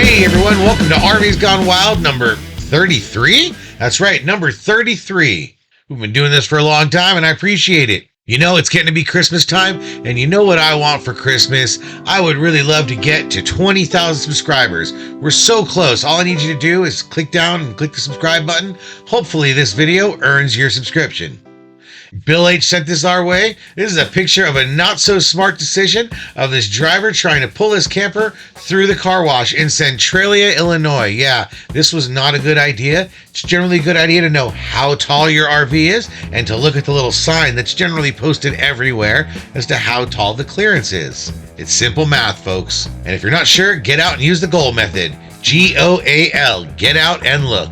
Hey everyone, welcome to RV's Gone Wild number 33? That's right, number 33. We've been doing this for a long time and I appreciate it. You know, it's getting to be Christmas time, and you know what I want for Christmas? I would really love to get to 20,000 subscribers. We're so close. All I need you to do is click down and click the subscribe button. Hopefully this video earns your subscription. Bill H sent this our way. This is a picture of a not-so-smart decision of this driver trying to pull his camper through the car wash in Centralia, Illinois. Yeah, this was not a good idea. It's generally a good idea to know how tall your RV is and to look at the little sign that's generally posted everywhere as to how tall the clearance is. It's simple math, folks. And if you're not sure, get out and use the GOAL method. G-O-A-L. Get out and look.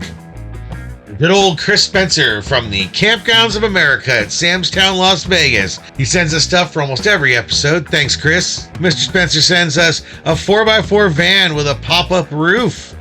Good old Chris Spencer from the Campgrounds of America at Sam's Town, Las Vegas. He sends us stuff for almost every episode. Thanks, Chris. Mr. Spencer sends us a 4x4 van with a pop-up roof.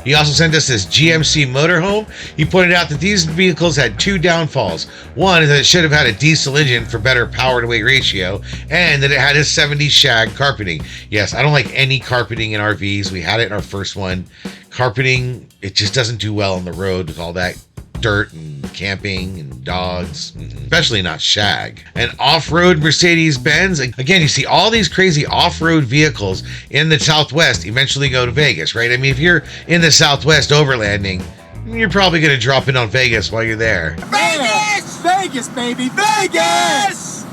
He also sent us this GMC motorhome. He pointed out that these vehicles had two downfalls. One is that it should have had a diesel engine for better power to weight ratio, and that it had a 70s shag carpeting. Yes, I don't like any carpeting in RVs. We had it in our first one. Carpeting, it just doesn't do well on the road with all that dirt and camping and dogs, especially not shag. An off-road Mercedes-Benz. Again, you see all these crazy off-road vehicles in the Southwest eventually go to Vegas, right? I mean, if you're in the Southwest overlanding, you're probably going to drop in on Vegas while you're there. Vegas! Vegas, baby! Vegas!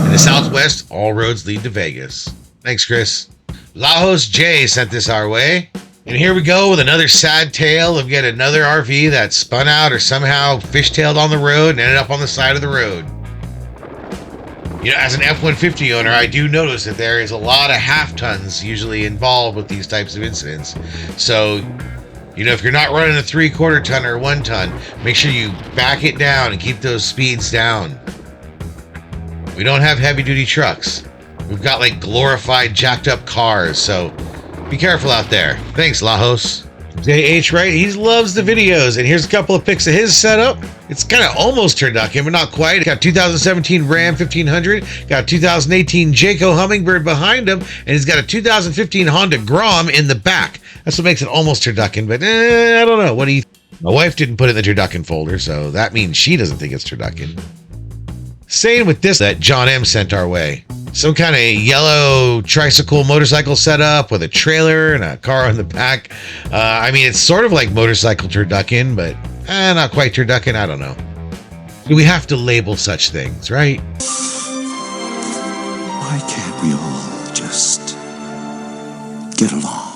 In the Southwest, all roads lead to Vegas. Thanks, Chris. Lajos J sent this our way. And here we go with another sad tale of yet another RV that spun out or somehow fishtailed on the road and ended up on the side of the road. You know, as an F-150 owner, I do notice that there is a lot of half tons usually involved with these types of incidents. So, you know, if you're not running a 3/4 ton or 1 ton, make sure you back it down and keep those speeds down. We don't have heavy duty trucks. We've got like glorified jacked up cars, so be careful out there. Thanks, Lajos. JH, right? He loves the videos, and here's a couple of pics of his setup. It's kind of almost Turducken, but not quite. Got 2017 Ram 1500, got 2018 Jayco Hummingbird behind him, and he's got a 2015 Honda Grom in the back. That's what makes it almost Turducken, but I don't know. What do you? My wife didn't put it in the Turducken folder, so that means she doesn't think it's Turducken. Same with this that John M sent our way. Some kind of yellow tricycle motorcycle setup with a trailer and a car on the back. I mean, it's sort of like motorcycle Turducken, but not quite Turducken. I don't know. We have to label such things, right? Why can't we all just get along?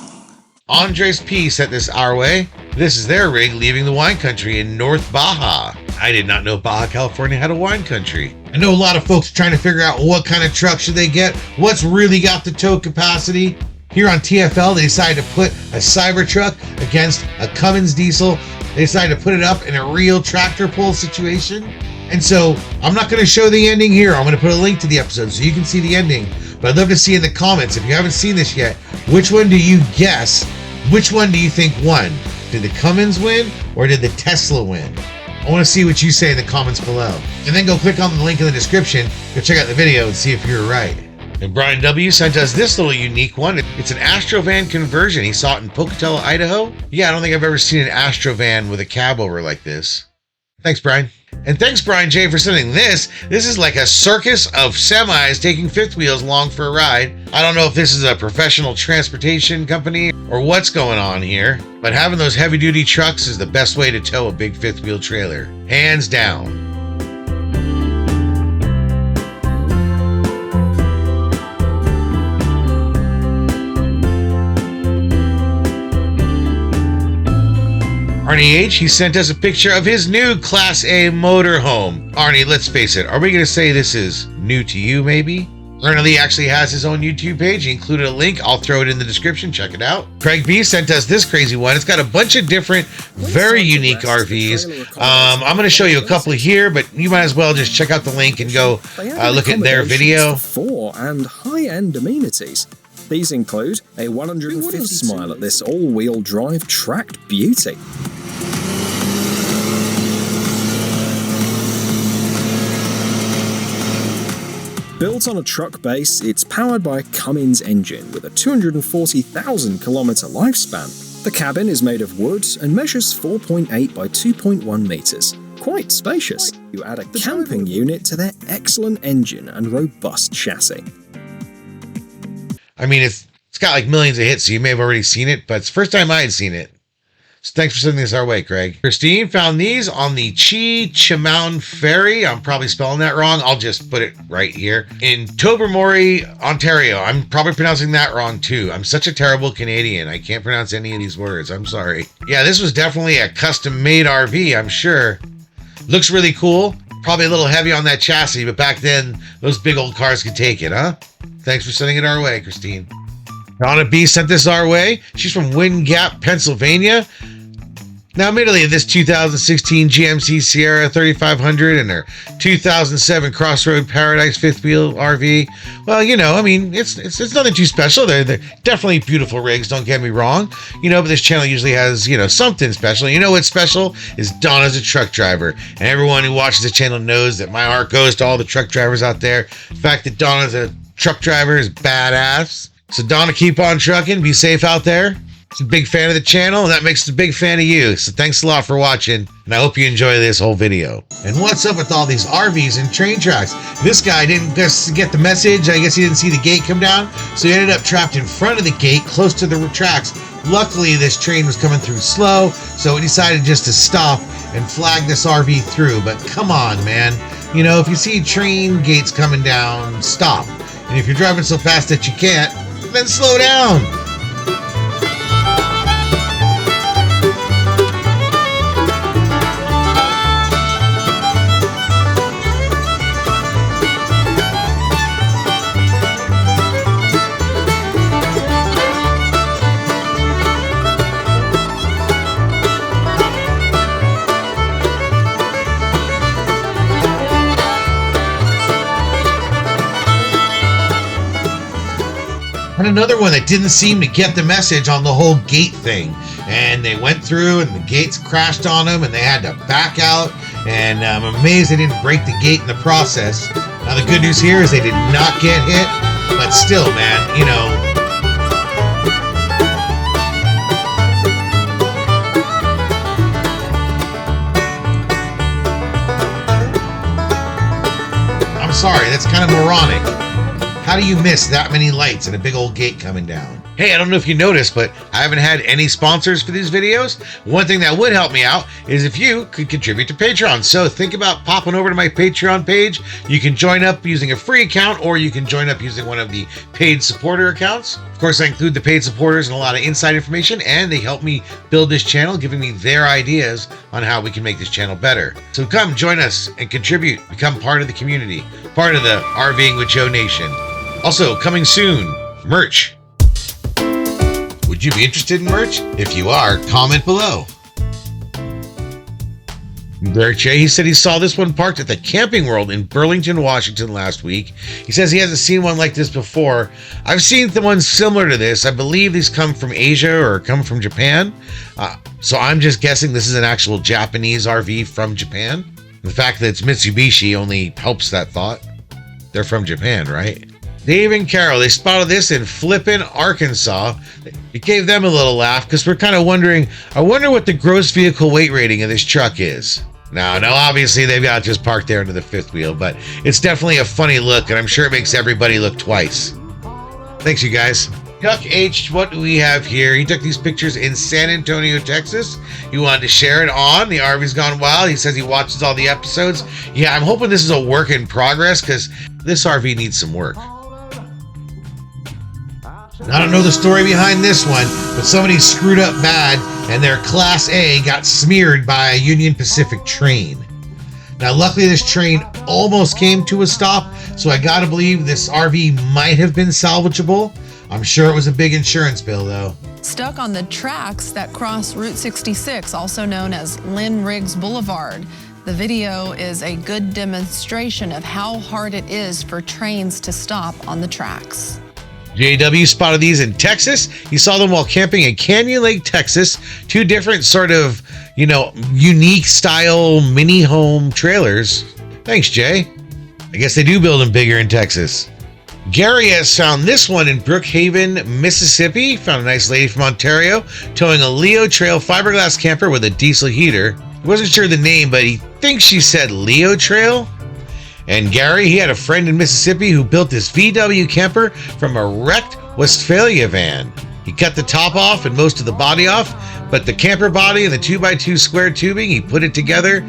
Andres P sent this our way. This is their rig leaving the wine country in North Baja. I did not know Baja California had a wine country. I know a lot of folks are trying to figure out what kind of truck should they get, what's really got the tow capacity. Here on TFL, they decided to put a Cybertruck against a Cummins diesel. They decided to put it up in a real tractor pull situation. And so I'm not going to show the ending here. I'm going to put a link to the episode so you can see the ending. But I'd love to see in the comments, if you haven't seen this yet, which one do you guess? Which one do you think won? Did the Cummins win or did the Tesla win? I want to see what you say in the comments below. And then go click on the link in the description, go check out the video and see if you're right. And Brian W sent us this little unique one. It's an Astrovan conversion. He saw it in Pocatello, Idaho. Yeah, I don't think I've ever seen an Astrovan with a cab over like this. Thanks, Brian. And thanks, Brian J, for sending this. This is like a circus of semis taking fifth wheels along for a ride. I don't know if this is a professional transportation company or what's going on here, but having those heavy-duty trucks is the best way to tow a big fifth wheel trailer. Hands down. Arnie H, he sent us a picture of his new Class A motorhome. Arnie, let's face it, are we going to say this is new to you, maybe? Arnie Lee actually has his own YouTube page. He included a link. I'll throw it in the description. Check it out. Craig B sent us this crazy one. It's got a bunch of different, very unique RVs. I'm going to show you a couple here, but you might as well just check out the link and go look at their video. And high-end amenities. These include a 150 mile at this all-wheel drive tracked beauty. Built on a truck base, it's powered by a Cummins engine with a 240,000 kilometer lifespan. The cabin is made of wood and measures 4.8 by 2.1 meters. Quite spacious. You add a camping unit to their excellent engine and robust chassis. I mean, it's got like millions of hits, so you may have already seen it, but it's the first time I had seen it. So thanks for sending this our way, Craig. Christine found these on the Chimaun Ferry. I'm probably spelling that wrong. I'll just put it right here. In Tobermory, Ontario. I'm probably pronouncing that wrong too. I'm such a terrible Canadian. I can't pronounce any of these words. I'm sorry. Yeah, this was definitely a custom-made RV, I'm sure. Looks really cool. Probably a little heavy on that chassis, but back then, those big old cars could take it, huh? Thanks for sending it our way, Christine. Donna B sent this our way. She's from Wind Gap, Pennsylvania. Now, admittedly, this 2016 GMC Sierra 3500 and her 2007 Crossroad Paradise fifth wheel RV, well, you know, I mean, it's nothing too special. They're definitely beautiful rigs, don't get me wrong. You know, but this channel usually has, you know, something special. You know what's special is Donna's a truck driver. And everyone who watches the channel knows that my heart goes to all the truck drivers out there. The fact that Donna's a truck driver is badass. So Donna, keep on trucking. Be safe out there. She's a big fan of the channel, and that makes us a big fan of you. So thanks a lot for watching, and I hope you enjoy this whole video. And what's up with all these RVs and train tracks? This guy didn't just get the message. I guess he didn't see the gate come down, so he ended up trapped in front of the gate, close to the tracks. Luckily, this train was coming through slow, so he decided just to stop and flag this RV through. But come on, man. You know, if you see train gates coming down, stop. And if you're driving so fast that you can't, then slow down. And another one that didn't seem to get the message on the whole gate thing. And they went through and the gates crashed on them and they had to back out. And I'm amazed they didn't break the gate in the process. Now the good news here is they did not get hit. But still, man, you know. I'm sorry, that's kind of moronic. How do you miss that many lights and a big old gate coming down? Hey, I don't know if you noticed, but I haven't had any sponsors for these videos. One thing that would help me out is if you could contribute to Patreon. So think about popping over to my Patreon page. You can join up using a free account, or you can join up using one of the paid supporter accounts. Of course, I include the paid supporters and a lot of inside information, and they help me build this channel, giving me their ideas on how we can make this channel better. So come join us and contribute. Become part of the community, part of the RVing with Joe Nation. Also, coming soon, merch. Would you be interested in merch? If you are, comment below. Derek J, he said he saw this one parked at the Camping World in Burlington, Washington last week. He says he hasn't seen one like this before. I've seen the ones similar to this. I believe these come from Asia or come from Japan. So I'm just guessing this is an actual Japanese RV from Japan. The fact that it's Mitsubishi only helps that thought. They're from Japan, right? Dave and Carol, they spotted this in Flippin, Arkansas. It gave them a little laugh because we're kind of wondering, I wonder what the gross vehicle weight rating of this truck is. Now, obviously they've got it just parked there under the fifth wheel, but it's definitely a funny look, and I'm sure it makes everybody look twice. Thanks, you guys. Duck H, what do we have here? He took these pictures in San Antonio, Texas. He wanted to share it on The RV's Gone Wild. He says he watches all the episodes. Yeah, I'm hoping this is a work in progress because this RV needs some work. I don't know the story behind this one, but somebody screwed up bad and their Class A got smeared by a Union Pacific train. Now, luckily this train almost came to a stop, so I gotta believe this RV might have been salvageable. I'm sure it was a big insurance bill, though. Stuck on the tracks that cross Route 66, also known as Lynn Riggs Boulevard. The video is a good demonstration of how hard it is for trains to stop on the tracks. JW spotted these in Texas. He saw them while camping in Canyon Lake, Texas. Two different sort of, you know, unique style mini home trailers. Thanks, Jay. I guess they do build them bigger in Texas. Gary has found this one in Brookhaven, Mississippi. Found a nice lady from Ontario towing a Leo Trail fiberglass camper with a diesel heater. He wasn't sure the name, but he thinks she said Leo Trail. And Gary, he had a friend in Mississippi who built this VW camper from a wrecked Westphalia van. He cut the top off and most of the body off, but the camper body and the 2x2 square tubing, he put it together.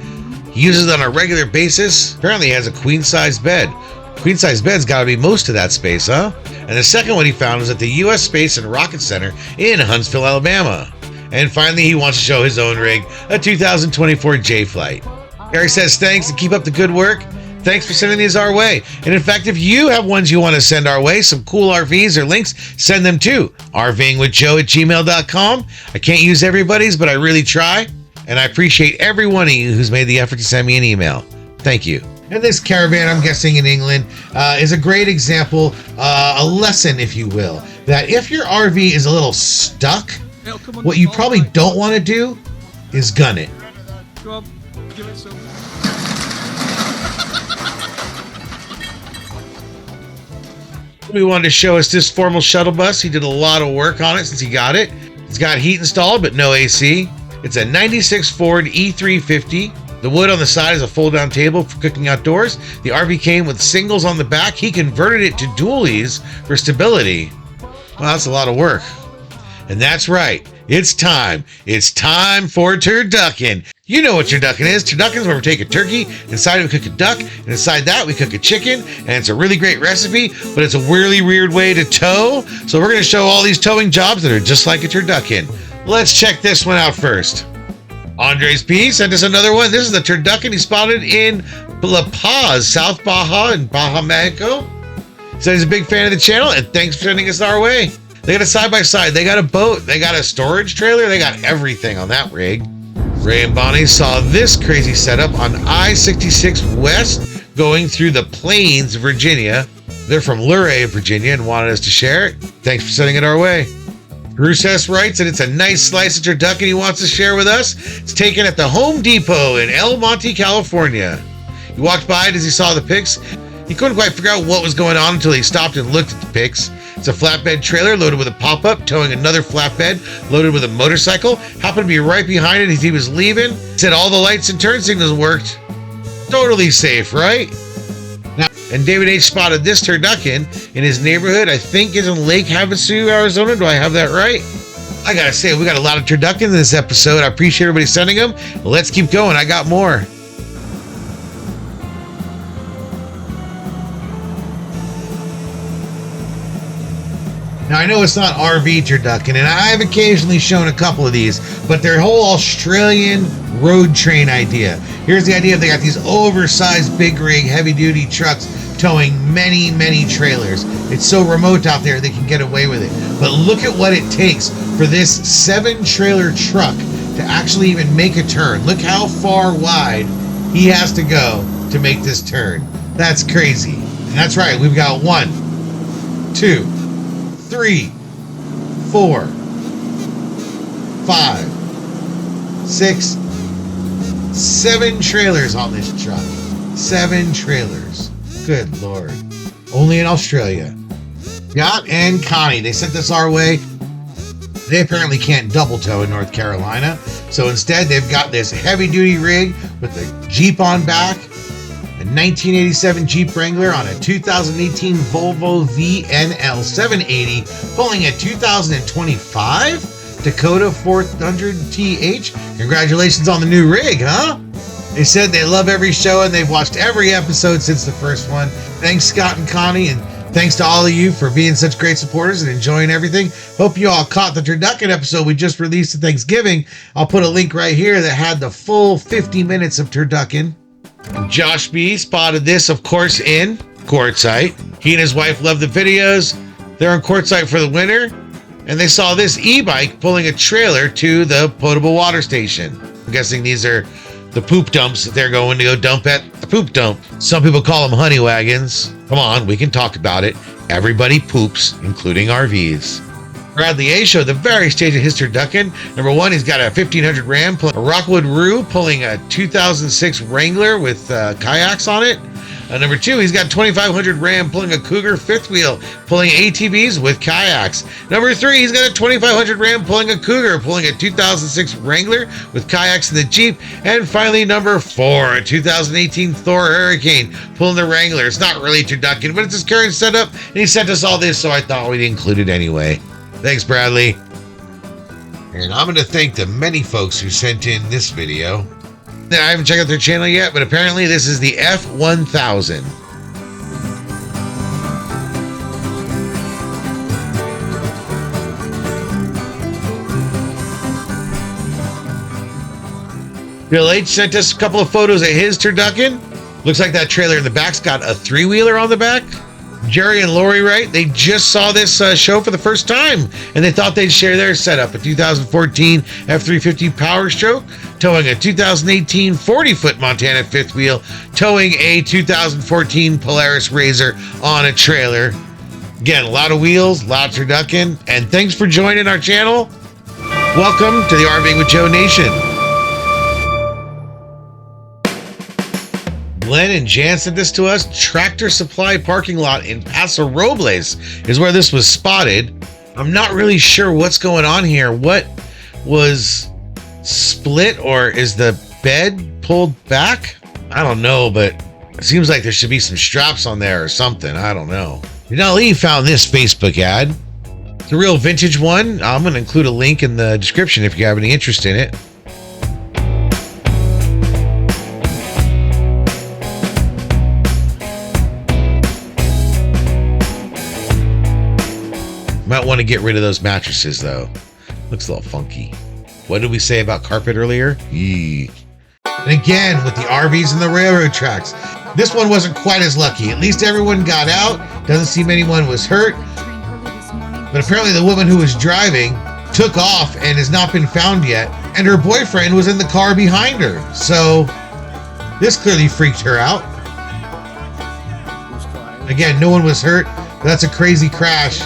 He uses it on a regular basis. Apparently he has a queen-size bed. Queen-size bed's got to be most of that space, huh? And the second one he found was at the U.S. Space and Rocket Center in Huntsville, Alabama. And finally, he wants to show his own rig, a 2024 J-Flight. Gary says thanks and keep up the good work. Thanks for sending these our way. And in fact, if you have ones you want to send our way, some cool RVs or links, send them to RVingWithJoe@gmail.com. I can't use everybody's, but I really try. And I appreciate every one of you who's made the effort to send me an email. Thank you. And this Caravan, I'm guessing in England, is a great example, a lesson, if you will, that if your RV is a little stuck, what you probably don't want to do is gun it. Go up, give it some. He wanted to show us this formal shuttle bus. He did a lot of work on it since he got it. It's got heat installed, but no AC. It's a 96 Ford E350. The wood on the side is a fold-down table for cooking outdoors. The RV came with singles on the back. He converted it to dualies for stability. Well, that's a lot of work. And that's right. It's time. It's time for Turducken. You know what Turducken is. Turducken is where we take a turkey, inside it we cook a duck, and inside that we cook a chicken, and it's a really great recipe, but it's a really weird way to tow. So we're going to show all these towing jobs that are just like a Turducken. Let's check this one out first. Andres P sent us another one. This is the Turducken he spotted in La Paz, South Baja in Baja, Mexico. He said he's a big fan of the channel, and thanks for sending us our way. They got a side-by-side. They got a boat. They got a storage trailer. They got everything on that rig. Ray and Bonnie saw this crazy setup on I-66 West going through the Plains, Virginia. They're from Luray, Virginia, and wanted us to share it. Thanks for sending it our way. Bruce S. writes that it's a nice slice of turducken he wants to share with us. It's taken at the Home Depot in El Monte, California. He walked by it as he saw the pics. He couldn't quite figure out what was going on until he stopped and looked at the pics. It's a flatbed trailer loaded with a pop-up, towing another flatbed loaded with a motorcycle. Happened to be right behind it as he was leaving. Said all the lights and turn signals worked. Totally safe, right? Now, and David H. spotted this turducken in his neighborhood. I think is in Lake Havasu, Arizona. Do I have that right? I gotta say, we got a lot of turduckens in this episode. I appreciate everybody sending them. Let's keep going. I got more. Now, I know it's not RV turducken, and I've occasionally shown a couple of these, but their whole Australian road train idea. Here's the idea: they got these oversized big rig heavy duty trucks towing many, many trailers. It's so remote out there they can get away with it. But look at what it takes for this 7-trailer truck to actually even make a turn. Look how far wide he has to go to make this turn. That's crazy. And that's right, we've got 1, 2, 3, 4, 5, 6, 7 trailers on this truck. 7 trailers. Good Lord. Only in Australia. Scott and Connie, they sent this our way. They apparently can't double tow in North Carolina. So instead, they've got this heavy duty rig with a Jeep on back, a 1987 Jeep Wrangler on a 2018 Volvo VNL 780, pulling a 2025 Dakota 400TH. Congratulations on the new rig, huh? They said they love every show and they've watched every episode since the first one. Thanks, Scott and Connie, and thanks to all of you for being such great supporters and enjoying everything. Hope you all caught the Turducken episode we just released at Thanksgiving. I'll put a link right here that had the full 50 minutes of Turducken. Josh B spotted this, of course, in Quartzsite. He and his wife love the videos. They're in Quartzsite for the winter, and they saw this e-bike pulling a trailer to the potable water station. I'm guessing these are the poop dumps that they're going to go dump at the poop dump. Some people call them honey wagons. Come on, we can talk about it. Everybody poops, including RVs. Bradley A showed the various stages of his Turducken. Number 1, he's got a 1500 Ram, a Rockwood Roo pulling a 2006 Wrangler with kayaks on it. Number 2, he's got 2500 Ram pulling a Cougar fifth wheel, pulling ATVs with kayaks. Number 3, he's got a 2500 Ram pulling a Cougar, pulling a 2006 Wrangler with kayaks in the Jeep. And finally, number 4, a 2018 Thor Hurricane pulling the Wrangler. It's not really Turducken, but it's his current setup, and he sent us all this, so I thought we'd include it anyway. Thanks, Bradley. And I'm going to thank the many folks who sent in this video. I haven't checked out their channel yet, but apparently this is the F1000. Bill H sent us a couple of photos of his Turducken. Looks like that trailer in the back's got a 3-wheeler on the back. Jerry and Lori Wright, they just saw this show for the first time, and they thought they'd share their setup. A 2014 F350 Power Stroke, towing a 2018 40-foot Montana fifth wheel, towing a 2014 Polaris Razor on a trailer. Again, a lot of wheels, a lot of Turducken, and thanks for joining our channel. Welcome to the RVing with Joe Nation. Glenn and Jan sent this to us. Tractor Supply parking lot in Paso Robles is where this was spotted. I'm not really sure what's going on here. What was split, or is the bed pulled back? I don't know, but it seems like there should be some straps on there or something. I don't know. Arnie Lee found this Facebook ad. It's a real vintage one. I'm going to include a link in the description if you have any interest in it. Might want to get rid of those mattresses, though. Looks a little funky. What did we say about carpet earlier? Yee. And again, with the RVs and the railroad tracks. This one wasn't quite as lucky. At least everyone got out. Doesn't seem anyone was hurt. But apparently the woman who was driving took off and has not been found yet. And her boyfriend was in the car behind her. So this clearly freaked her out. Again, no one was hurt. But that's a crazy crash.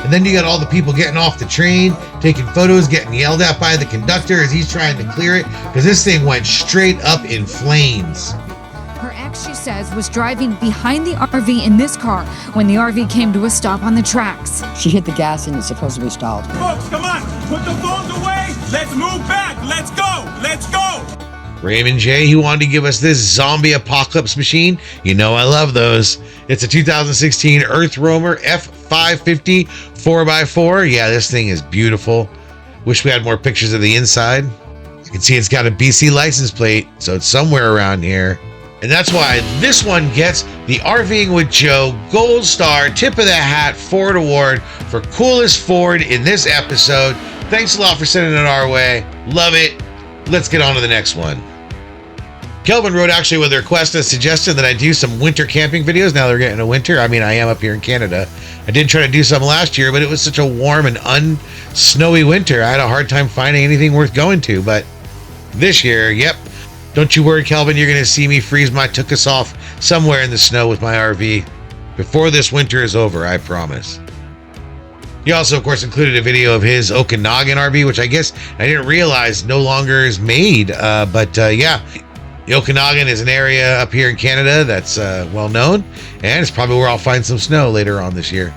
And then you got all the people getting off the train, taking photos, getting yelled at by the conductor as he's trying to clear it, because this thing went straight up in flames. Her ex, she says, was driving behind the RV in this car when the RV came to a stop on the tracks. She hit the gas and it's supposed to be stalled. Folks, come on. Put the phones away. Let's move back. Let's go. Let's go. Raymond J, he wanted to give us this zombie apocalypse machine. You know I love those. It's a 2016 Earth Roamer F550 4x4. Yeah, this thing is beautiful. Wish we had more pictures of the inside. You can see it's got a BC license plate, so it's somewhere around here. And that's why this one gets the RVing with Joe Gold Star Tip of the Hat Ford Award for coolest Ford in this episode. Thanks a lot for sending it our way. Love it. Let's get on to the next one. Kelvin wrote actually with a request and suggested that I do some winter camping videos. Now they're getting a winter. I mean, I am up here in Canada. I did try to do some last year, but it was such a warm and unsnowy winter. I had a hard time finding anything worth going to. But this year, yep. Don't you worry, Kelvin. You're going to see me freeze my tuchus off somewhere in the snow with my RV before this winter is over, I promise. He also, of course, included a video of his Okanagan RV, which I guess I didn't realize no longer is made. Yeah, the Okanagan is an area up here in Canada that's well known, and it's probably where I'll find some snow later on this year.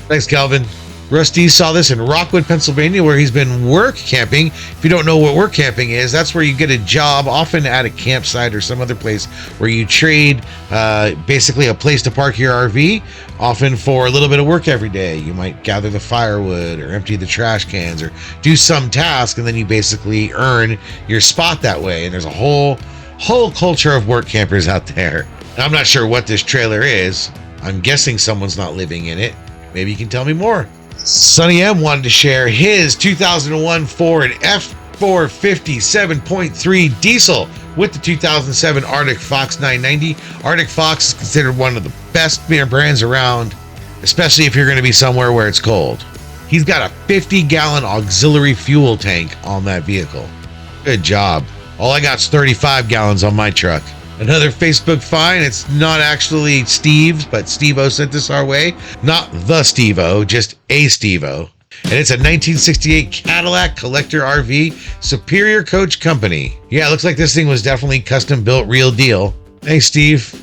Thanks, Calvin. Rusty saw this in Rockwood, Pennsylvania, where he's been work camping. If you don't know what work camping is, that's where you get a job, often at a campsite or some other place where you trade basically a place to park your RV, often for a little bit of work every day. You might gather the firewood or empty the trash cans or do some task, and then you basically earn your spot that way. And there's a whole culture of work campers out there. Now, I'm not sure what this trailer is. I'm guessing someone's not living in it. Maybe you can tell me more. Sonny M wanted to share his 2001 Ford F450 7.3 diesel with the 2007 Arctic Fox 990. Arctic Fox is considered one of the best beer brands around, especially if you're going to be somewhere where it's cold. He's got a 50-gallon auxiliary fuel tank on that vehicle. Good job. All I got is 35 gallons on my truck. Another Facebook find. It's not actually Steve's, but Steve-O sent this our way. Not the Steve-O, just a Steve-O. And it's a 1968 Cadillac Collector RV Superior Coach Company. Yeah, it looks like this thing was definitely custom built, real deal. Hey, Steve.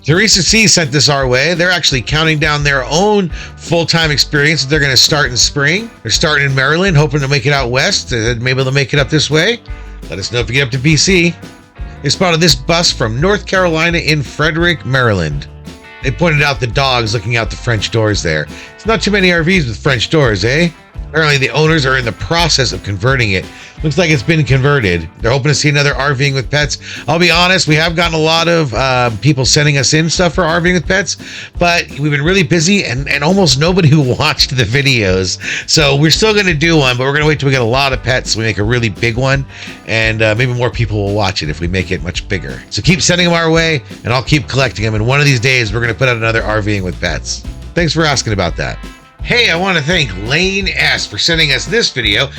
Teresa C sent this our way. They're actually counting down their own full-time experience that they're going to start in spring. They're starting in Maryland, hoping to make it out west. Maybe they'll make it up this way. Let us know if you get up to BC. They spotted this bus from North Carolina in Frederick, Maryland. They pointed out the dogs looking out the French doors there. It's not too many RVs with French doors, eh? Apparently the owners are in the process of converting it. Looks like it's been converted. They're hoping to see another RVing with pets. I'll be honest, we have gotten a lot of people sending us in stuff for RVing with pets, but we've been really busy and almost nobody who watched the videos. So we're still going to do one, but we're going to wait till we get a lot of pets so we make a really big one, and maybe more people will watch it if we make it much bigger. So keep sending them our way, and I'll keep collecting them, and one of these days we're going to put out another RVing with pets. Thanks for asking about that. Hey, I want to thank Lane S for sending us this video.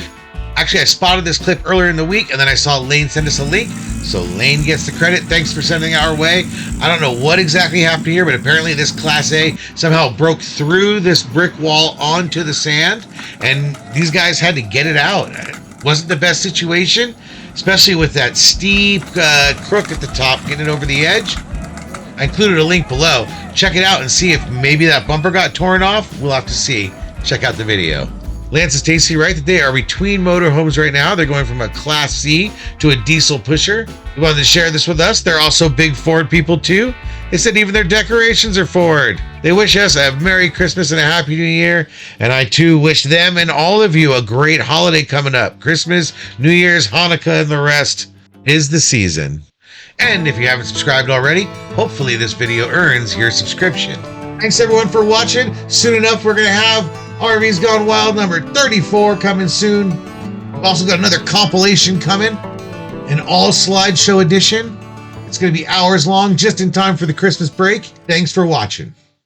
Actually, I spotted this clip earlier in the week, and then I saw Lane send us a link, so Lane gets the credit. Thanks for sending it our way. I don't know what exactly happened here, but apparently this Class A somehow broke through this brick wall onto the sand, and these guys had to get it out. It wasn't the best situation, especially with that steep crook at the top getting it over the edge. I included a link below. Check it out and see if maybe that bumper got torn off. We'll have to see. Check out the video. Lance and Stacy right that they are between motorhomes right now. They're going from a Class C to a diesel pusher. They wanted to share this with us. They're also big Ford people too. They said even their decorations are Ford. They wish us a Merry Christmas and a Happy New Year. And I too wish them and all of you a great holiday coming up. Christmas, New Year's, Hanukkah, and the rest is the season. And if you haven't subscribed already, hopefully this video earns your subscription. Thanks everyone for watching. Soon enough, we're going to have RV's Gone Wild number 34 coming soon. We've also got another compilation coming, an all slideshow edition. It's going to be hours long, just in time for the Christmas break. Thanks for watching.